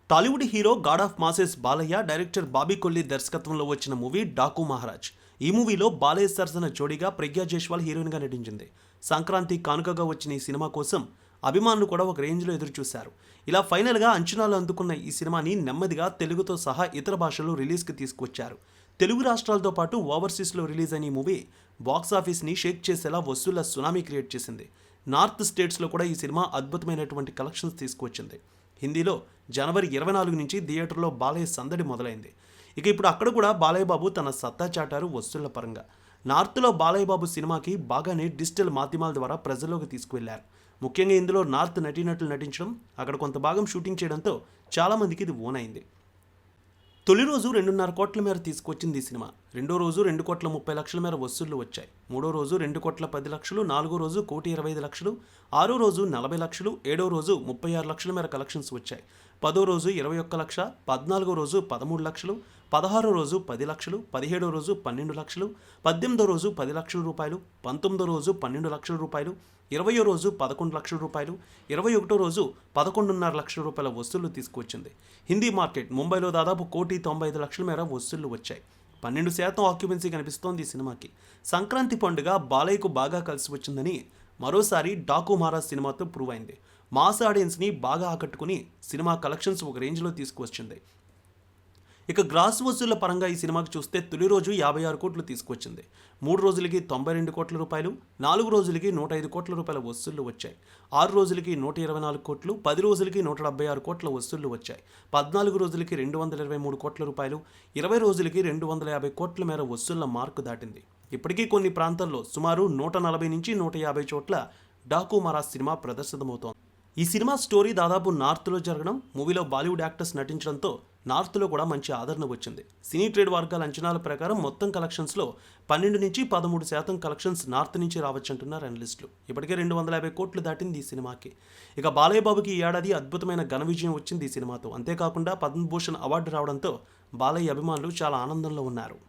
Tollywood hero God of masses Balayya director Bobby Kolli దర్శకత్వంలో వచ్చిన movie Daaku Maharaj. ఈ మూవీలో బాలయ్య సరసన జోడీగా ప్రజ్ఞా జైస్వాల్ హీరోయిన్గా నటించింది. సంక్రాంతి కానుకగా వచ్చిన ఈ సినిమా కోసం అభిమానులు కూడా ఒక రేంజ్లో ఎదురుచూశారు. ఇలా ఫైనల్గా అంచనాలు అందుకున్న ఈ సినిమాని నెమ్మదిగా తెలుగుతో సహా ఇతర భాషల్లో రిలీజ్కి తీసుకొచ్చారు. తెలుగు రాష్ట్రాలతో పాటు ఓవర్సీస్లో రిలీజ్ అయిన ఈ మూవీ బాక్సాఫీస్ని షేక్ చేసేలా వసూళ్ల సునామీ క్రియేట్ చేసింది. నార్త్ స్టేట్స్లో కూడా ఈ సినిమా అద్భుతమైనటువంటి కలెక్షన్స్ తీసుకువచ్చింది. హిందీలో జనవరి 24 నుంచి థియేటర్లో బాలయ్య సందడి మొదలైంది. ఇక ఇప్పుడు అక్కడ కూడా బాలయ్య బాబు తన సత్తా చాటారు వసూళ్ల పరంగా. నార్త్లో బాలయ్య బాబు సినిమాకి బాగానే డిజిటల్ మాధ్యమాల ద్వారా ప్రజల్లోకి తీసుకువెళ్లారు. ముఖ్యంగా ఇందులో నార్త్ నటీనటులు నటించడం, అక్కడ కొంత భాగం షూటింగ్ చేయడంతో చాలామందికి ఇది ఓన్ అయింది. తొలి రోజు 2.5 కోట్ల మేర తీసుకొచ్చింది ఈ సినిమా. రెండో రోజు 2,30,00,000 మేర వసూళ్లు వచ్చాయి. మూడో రోజు 2,10,00,000, నాలుగో రోజు 1,25,00,000, ఆరో రోజు 40 లక్షలు, ఏడో రోజు 36 లక్షల మేర కలెక్షన్స్ వచ్చాయి. పదో రోజు 21 లక్ష, 14గో రోజు 13 లక్షలు, 16రో రోజు 10 లక్షలు, 17వ రోజు 12 లక్షలు, 18వ రోజు 10 లక్షల రూపాయలు, 19వ రోజు 12 లక్షల రూపాయలు, 20వ రోజు 11 లక్షల రూపాయలు, 21వ రోజు 11.5 లక్షల రూపాయల వసూళ్లు తీసుకువచ్చింది. హిందీ మార్కెట్ ముంబైలో దాదాపు 1,95,00,000 మేర వసూళ్లు వచ్చాయి. 12% ఆక్యుపెన్సీ కనిపిస్తోంది ఈ సినిమాకి. సంక్రాంతి పండుగ బాలయ్యకు బాగా కలిసి వచ్చిందని మరోసారి డాకు మహారాజ్ సినిమాతో ప్రూవ్ అయింది. మాస్ ఆడియన్స్ని బాగా ఆకట్టుకుని సినిమా కలెక్షన్స్ ఒక రేంజ్లో తీసుకువచ్చింది. ఇక గ్రాస్ వసూళ్ల పరంగా ఈ సినిమాకి చూస్తే తొలి రోజు 56 కోట్లు తీసుకొచ్చింది. 3 రోజులకి 92 కోట్ల రూపాయలు, 4 రోజులకి 105 కోట్ల రూపాయల వసూళ్లు వచ్చాయి. 6 రోజులకి 124 కోట్లు, 10 రోజులకి 176 కోట్ల వసూళ్లు వచ్చాయి. 14 రోజులకి 223 కోట్ల రూపాయలు, 20 రోజులకి 250 కోట్ల మేర వసూళ్ల మార్కు దాటింది. ఇప్పటికీ కొన్ని ప్రాంతాల్లో సుమారు 140 నుంచి 150 చోట్ల డాకు మహారాజ్ సినిమా ప్రదర్శితమవుతోంది. ఈ సినిమా స్టోరీ దాదాపు నార్త్లో జరగడం, మూవీలో బాలీవుడ్ యాక్టర్స్ నటించడంతో నార్త్లో కూడా మంచి ఆదరణ వచ్చింది. సినీ ట్రేడ్ వర్గాల అంచనాల ప్రకారం మొత్తం కలెక్షన్స్లో 12 నుంచి 13% కలెక్షన్స్ నార్త్ నుంచి రావచ్చంటున్నారు అనలిస్టులు. ఇప్పటికే 250 కోట్లు దాటింది ఈ సినిమాకి. ఇక బాలయ్య బాబుకి ఈ ఏడాది అద్భుతమైన ఘన విజయం వచ్చింది ఈ సినిమాతో. అంతేకాకుండా పద్మభూషణ్ అవార్డు రావడంతో బాలయ్య అభిమానులు చాలా ఆనందంలో ఉన్నారు.